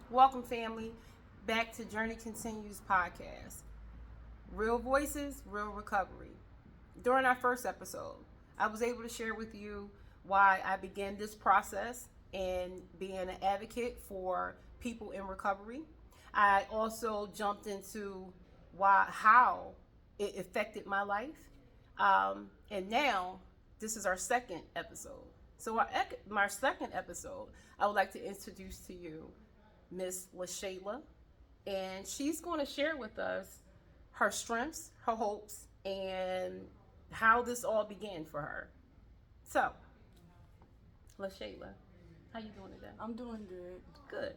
Welcome, family, back to Journee Continues podcast. Real voices, real recovery. During our first episode, I was able to share with you why I began this process and being an advocate for people in recovery. I also jumped into how it affected my life. And now, this is our second episode. So, my second episode, I would like to introduce to you Miss LaShayla, and she's going to share with us her strengths, her hopes, and how this all began for her. So, LaShayla, how you doing today? I'm doing good. Good.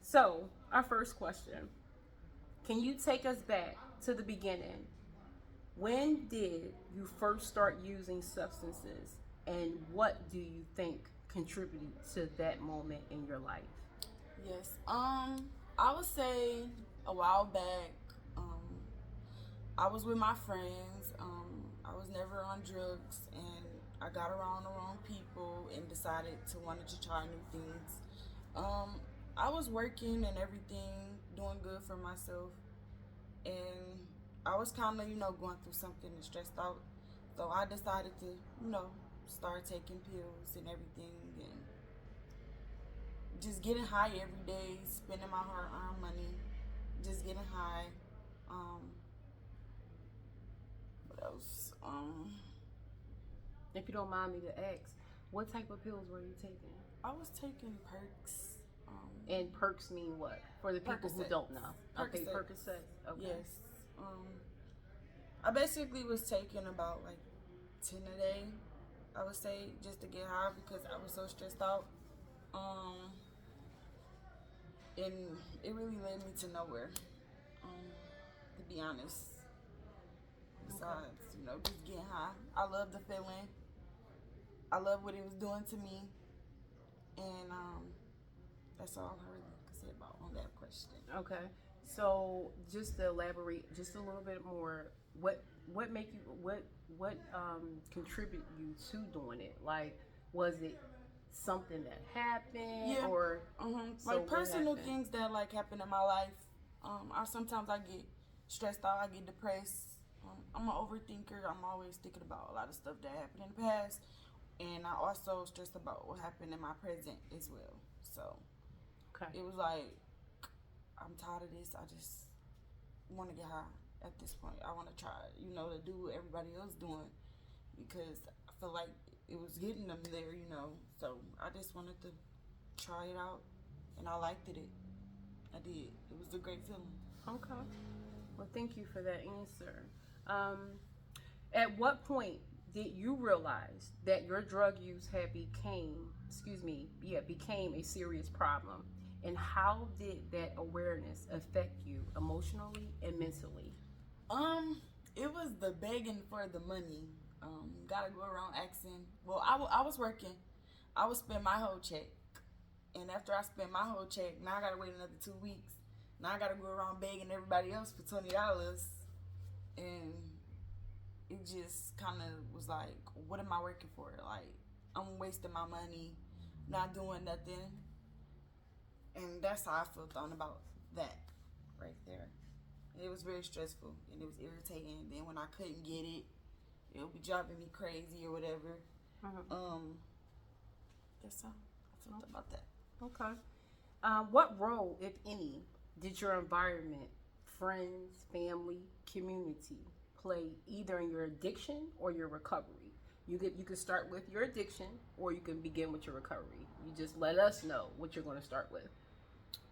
So, our first question: can you take us back to the beginning? When did you first start using substances, and what do you think contributed to that moment in your life? Yes. I would say a while back, um, I was with my friends. I was never on drugs, and I got around the wrong people and decided to wanted to try new things. Um, I was working and everything, doing good for myself, and I was kind of, going through something and stressed out. So I decided to, start taking pills and everything, and just getting high every day, spending my hard-earned money, just getting high. Um, what else? If you don't mind me to ask, what type of pills were you taking? I was taking perks. And perks mean what? For the people who Percocets. don't know. Okay, Percocets. Percocets. Okay. Yes. I basically was taking about like 10 a day, I would say, just to get high because I was so stressed out. Um, and it really led me to nowhere. To be honest. Besides, just getting high. I love the feeling. I love what it was doing to me. And that's all I really could say about on that question. Okay. So just to elaborate just a little bit more, what make you what contribute you to doing it? Like, was it something that happened Yeah. or so Like personal happened? things that like happen in my life. I get stressed out. I get depressed. I'm an overthinker. I'm always thinking about a lot of stuff that happened in the past, and I also stress about what happened in my present as well. So Okay. it was like I'm tired of this. I just want to get high at this point. I want to try, to do what everybody else doing because I feel like it was getting them there, So I just wanted to try it out, and I liked it. I did. It was a great feeling. Okay. Well, thank you for that answer. Um, at what point did you realize that your drug use had became a serious problem? And how did that awareness affect you emotionally and mentally? It was the begging for the money. Gotta go around asking. Well, I was working. I would spend my whole check, and after I spend my whole check, now I gotta wait another 2 weeks. Now I gotta go around begging everybody else for $20, and it just kind of was like, what am I working for? Like, I'm wasting my money, not doing nothing, and that's how I felt on about that right there. It was very stressful and it was irritating. Then when I couldn't get it, it would be driving me crazy or whatever. Mhm. That's how I felt about that. Okay. What role, if any, did your environment, friends, family, community, play either in your addiction or your recovery? You could start with your addiction, or you can begin with your recovery. You just let us know what you're going to start with.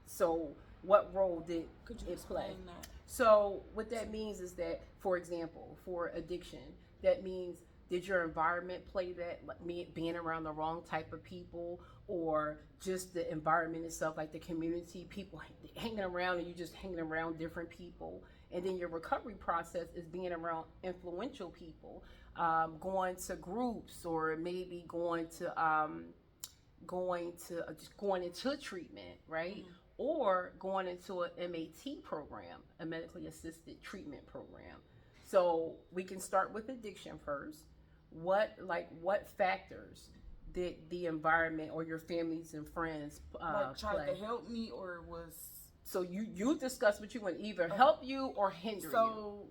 So, what role did Could you it play? explain that? So, what that means is that, for example, for addiction, that means did your environment play that, like being around the wrong type of people, or just the environment itself, like the community, people hanging around and you just hanging around different people? And then your recovery process is being around influential people, going to groups, or maybe just going into treatment, right? Mm-hmm. Or going into an MAT program, a medically assisted treatment program. So we can start with addiction first. What factors did the environment or your families and friends Like tried play? to help me or was So you discussed what you want either help you or hinder you. so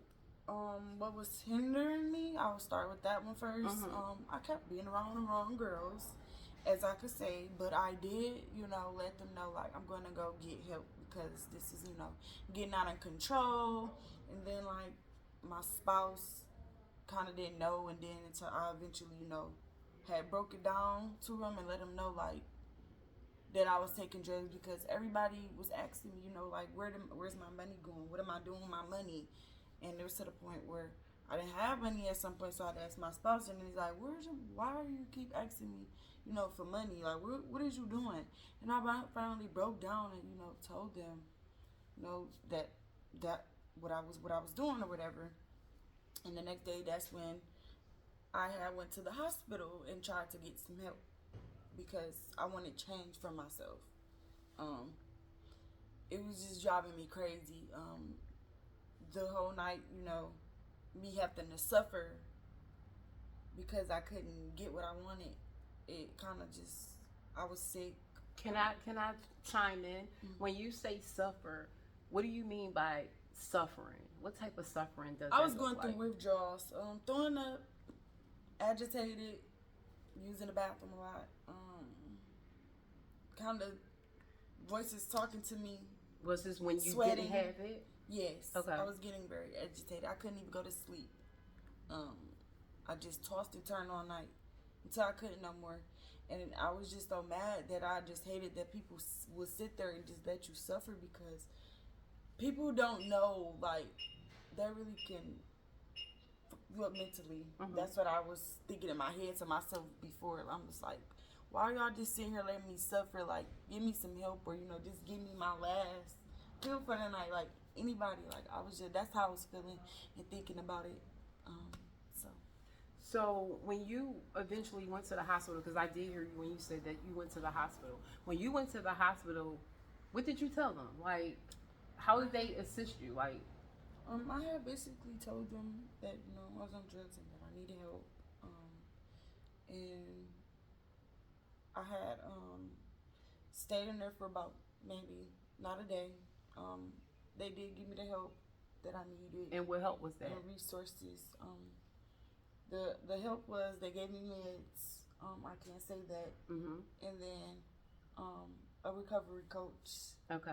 what was hindering me? I'll start with that one first. Mm-hmm. I kept being around the wrong girls, as I could say, but I did, let them know like I'm gonna go get help because this is, getting out of control. And then like my spouse kind of didn't know, and then until I eventually, had broke it down to him and let him know like that I was taking drugs because everybody was asking me, like where's my money going? What am I doing with my money? And it was to the point where I didn't have money at some point, so I'd ask my spouse, and he's like, why are you keep asking me, for money? Like, what is you doing? And I finally broke down and, told them, that what I was doing or whatever. And the next day, that's when I had went to the hospital and tried to get some help because I wanted change for myself. Um, it was just driving me crazy. The whole night, me having to suffer because I couldn't get what I wanted. It kind of just, I was sick. Can I chime in? Mm-hmm. When you say suffer, what do you mean by suffering? What type of suffering does I was that going look through like? withdrawals, throwing up, agitated, using the bathroom a lot, kind of voices talking to me. Was this when you sweating. Didn't have it? Yes. Okay. I was getting very agitated. I couldn't even go to sleep. I just tossed and turned all night until I couldn't no more. And I was just so mad that I just hated that people would sit there and just let you suffer because people don't know, like, they really can fuck you up mentally. Mm-hmm. That's what I was thinking in my head to myself before. I'm just like, why are y'all just sitting here letting me suffer? Like, give me some help or, just give me my last feel for the night. Like, anybody. Like, that's how I was feeling and thinking about it. So when you eventually went to the hospital, because I did hear you when you said that you went to the hospital. When you went to the hospital, what did you tell them? Like, how did they assist you? Like, I had basically told them that I was on drugs and that I needed help. And I had stayed in there for about maybe not a day. They did give me the help that I needed. And what help was that? And resources. The help was they gave me meds. I can't say that. Mm-hmm. And then a recovery coach. Okay.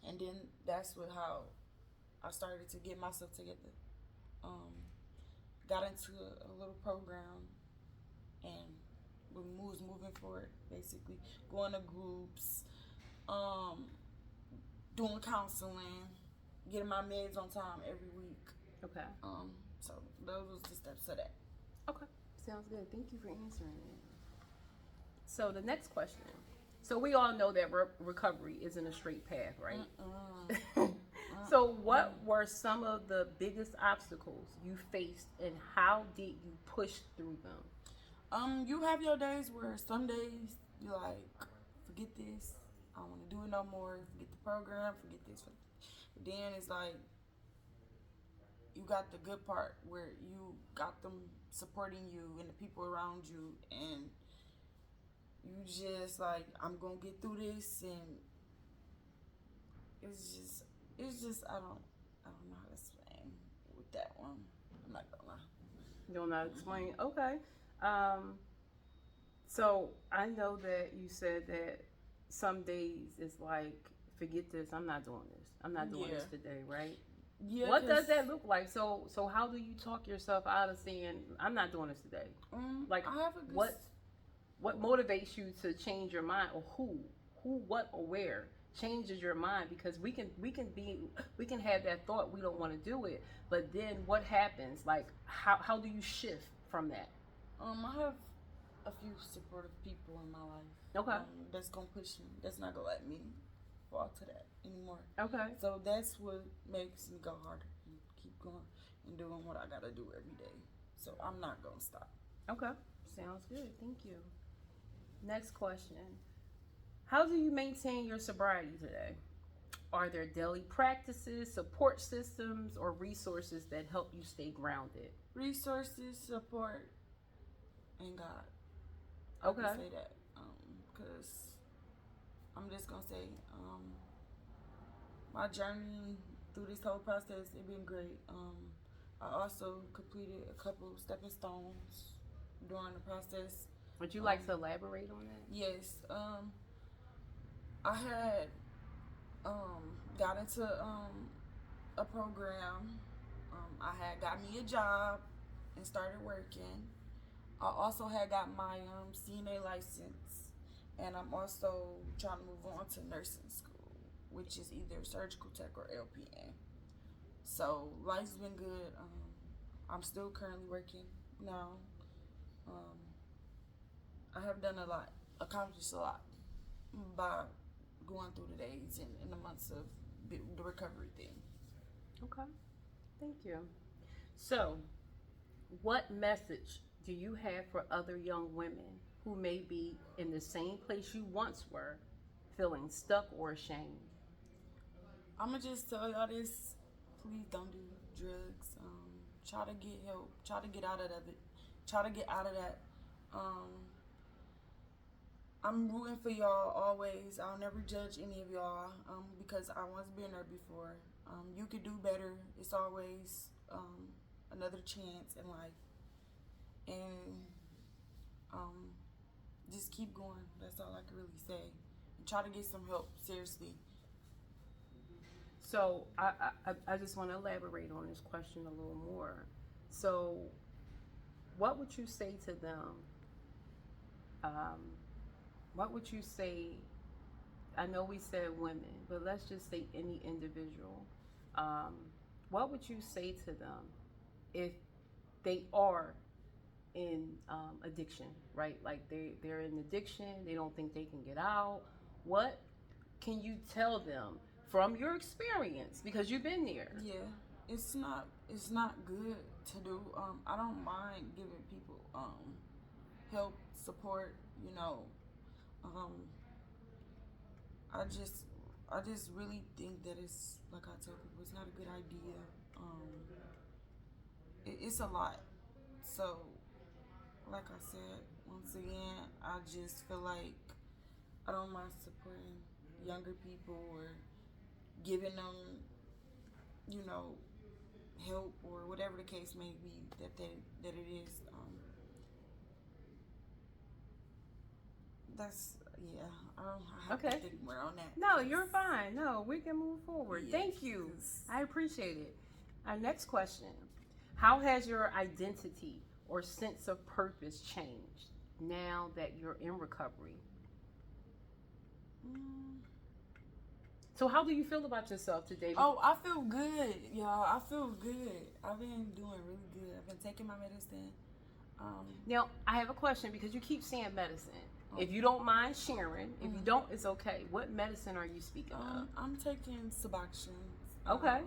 And then that's how I started to get myself together. Got into a little program and was moving forward, basically. Going to groups, doing counseling, getting my meds on time every week. Okay. So those was the steps to that. Okay. Sounds good. Thank you for answering it. So the next question. So we all know that recovery isn't a straight path, right? So what were some of the biggest obstacles you faced and how did you push through them? You have your days where some days you like, forget this, I don't want to do it no more, forget the program, forget this. But then it's like, you got the good part where you got them supporting you and the people around you, and you just like, I'm gonna get through this, and it's just I don't know how to explain with that one. I'm not gonna lie. You don't know how to explain? Okay. So I know that you said that some days it's like, forget this, I'm not doing this. I'm not doing this today, right? Yeah. What does that look like? So how do you talk yourself out of saying, I'm not doing this today? Like, I have a good what motivates you to change your mind, or who, what, or where changes your mind? Because we can have that thought we don't want to do it, but then what happens? Like, how do you shift from that? I have a few supportive people in my life. Okay. That's gonna push me. That's not gonna let me fall to that anymore. Okay. So that's what makes me go harder and keep going and doing what I gotta do every day. So I'm not gonna stop. Okay. Sounds good. Thank you. Next question. How do you maintain your sobriety today? Are there daily practices, support systems, or resources that help you stay grounded? Resources, support, and God. I Okay. can say that. Because I'm just going to say, my journey through this whole process, it been great. I also completed a couple stepping stones during the process. Would you like to elaborate on that? Yes. I had got into a program. I had got me a job and started working. I also had got my CNA license, and I'm also trying to move on to nursing school, which is either surgical tech or LPN. So life's been good. I'm still currently working now. Um, I have done a lot, accomplished a lot by going through the days and the months of the recovery thing. Okay. Thank you. So, what message do you have for other young women who may be in the same place you once were, feeling stuck or ashamed? I'm gonna just tell y'all this: please don't do drugs. Try to get help. Try to get out of it. Try to get out of that. Um, I'm rooting for y'all always. I'll never judge any of y'all because I once been there before. You could do better. It's always another chance in life, and um, just keep going. That's all I can really say. And try to get some help. Seriously. So, I just want to elaborate on this question a little more. So, what would you say to them? Um, what would you say? I know we said women, but let's just say any individual. Um, what would you say to them if they are in addiction, right? Like they're in addiction, they don't think they can get out. What can you tell them from your experience because you've been there? Yeah, it's not good to do. I don't mind giving people help, support. Um, I just really think that it's like I tell people, it's not a good idea. It's a lot. So, like I said, once again, I just feel like I don't mind supporting younger people or giving them, you know, help or whatever the case may be that it is. That's yeah. I have Okay. to think more on that. No, you're fine. No, we can move forward. Yes, Thank you. I appreciate it. Our next question: how has your identity or sense of purpose changed now that you're in recovery? Mm. So, how do you feel about yourself today? Oh, I feel good, y'all. I feel good. I've been doing really good. I've been taking my medicine. Now, I have a question because you keep saying medicine. If you don't mind sharing, if you don't, it's okay. What medicine are you speaking of? I'm taking Suboxone. Okay.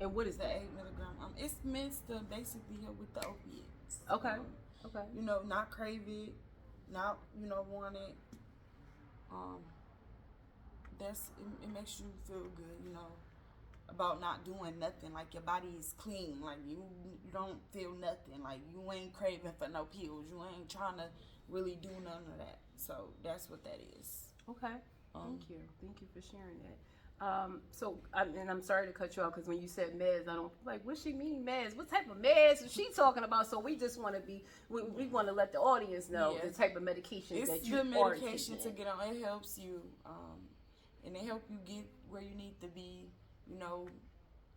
And what is The that? 8 milligram. It's meant to basically help with the opiates. Okay. Okay. Not crave it, not want it. It makes you feel good. About not doing nothing. Like your body is clean. Like you don't feel nothing. Like you ain't craving for no pills. You ain't trying to really do none of that. So that's what that is. Okay. Thank you. Thank you for sharing that. And I'm sorry to cut you off because when you said meds, I don't like what she mean meds. What type of meds is she talking about? So we just want to we want to let the audience know the type of medication that you are taking. It's the medication to get on. It helps you, and it helps you get where you need to be.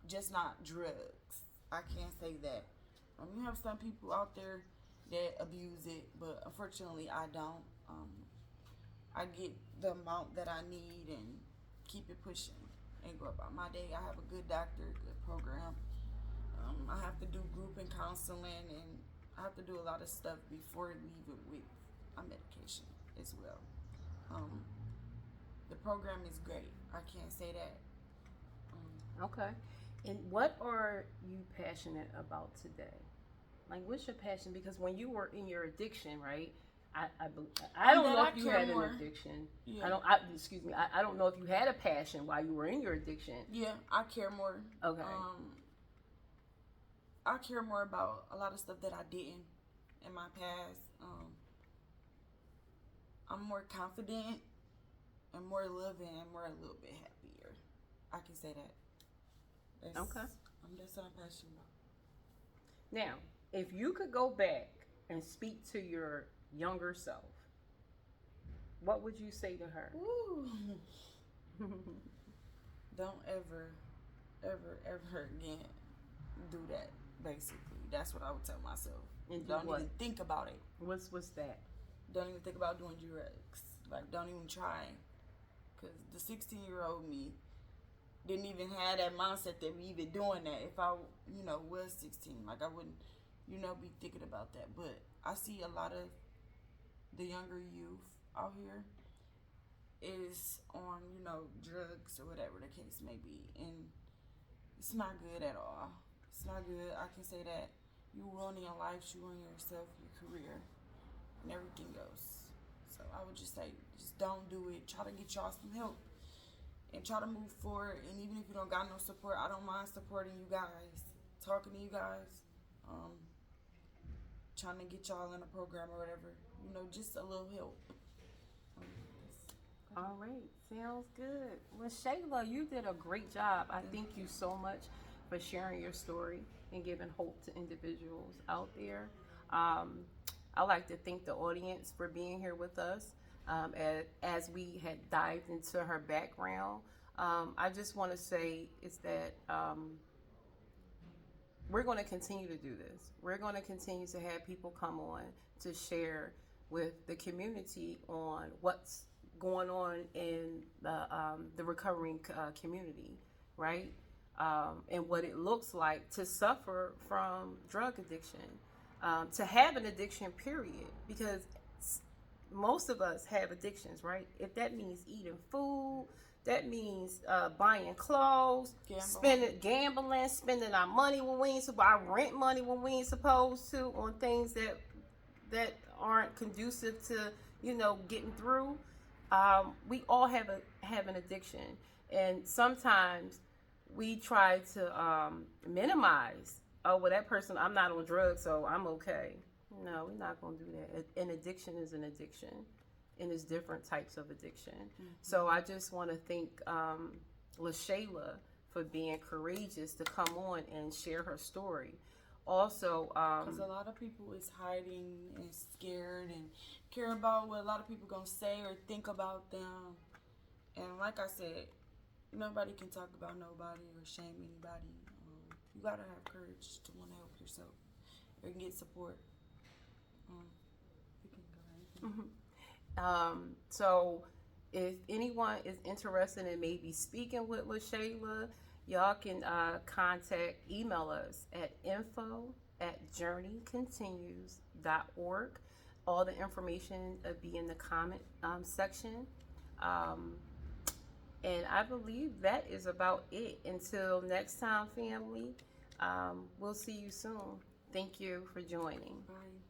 Just not drugs. I can't say that. You have some people out there that abuse it, but unfortunately, I don't. I get the amount that I need and keep it pushing and go about my day. I have a good doctor, good program. I have to do group and counseling, and I have to do a lot of stuff before leaving with my medication as well. The program is great. I can't say that. Okay. And what are you passionate about today? Like, what's your passion? Because when you were in your addiction, right? I don't know if you had an addiction. Yeah. Excuse me. I don't know if you had a passion while you were in your addiction. Yeah, I care more. Okay. I care more about a lot of stuff that I didn't in my past. I'm more confident and more loving and more a little bit happier. I can say that. Okay. That's what I'm passionate about. Now, if you could go back and speak to your younger self, what would you say to her? Ooh. Don't ever, ever, ever again do that. Basically, that's what I would tell myself. And don't what? even think about it. What's that? Don't even think about doing drugs. Like, don't even try. Because the 16-year-old me didn't even have that mindset that we even doing that. If I, was 16, like I wouldn't, be thinking about that. But I see a lot of the younger youth out here is on, drugs or whatever the case may be. And it's not good at all. It's not good. I can say that. You ruining your life, you ruining yourself, your career, and everything else. So I would just say, just don't do it. Try to get y'all some help and try to move forward. And even if you don't got no support, I don't mind supporting you guys, talking to you guys, trying to get y'all in a program or whatever. Just a little help. All right, sounds good. Well, Shayla, you did a great job. I thank you so much for sharing your story and giving hope to individuals out there. I like to thank the audience for being here with us as we had dived into her background. I just want to say is that we're going to continue to do this. We're going to continue to have people come on to share with the community on what's going on in the recovering community, right? And what it looks like to suffer from drug addiction, to have an addiction, period. Because most of us have addictions, right? If that means eating food, that means buying clothes, gambling, spending our money when we ain't supposed, our rent money when we ain't supposed to, on things that aren't conducive to getting through. We all have an addiction, and sometimes we try to minimize. Oh, well, that person, I'm not on drugs, so I'm okay. No, we're not going to do that. An addiction is an addiction, and there's different types of addiction. Mm-hmm. So I just want to thank LaShayla for being courageous to come on and share her story. Also, because a lot of people is hiding and scared and care about what a lot of people gonna say or think about them. And like I said, nobody can talk about nobody or shame anybody. You gotta have courage to want to help yourself or get support. You can go ahead. So if anyone is interested in maybe speaking with LaShayla, y'all can email us at info@journeycontinues.org. All the information will be in the comment section. And I believe that is about it. Until next time, family, we'll see you soon. Thank you for joining. Bye.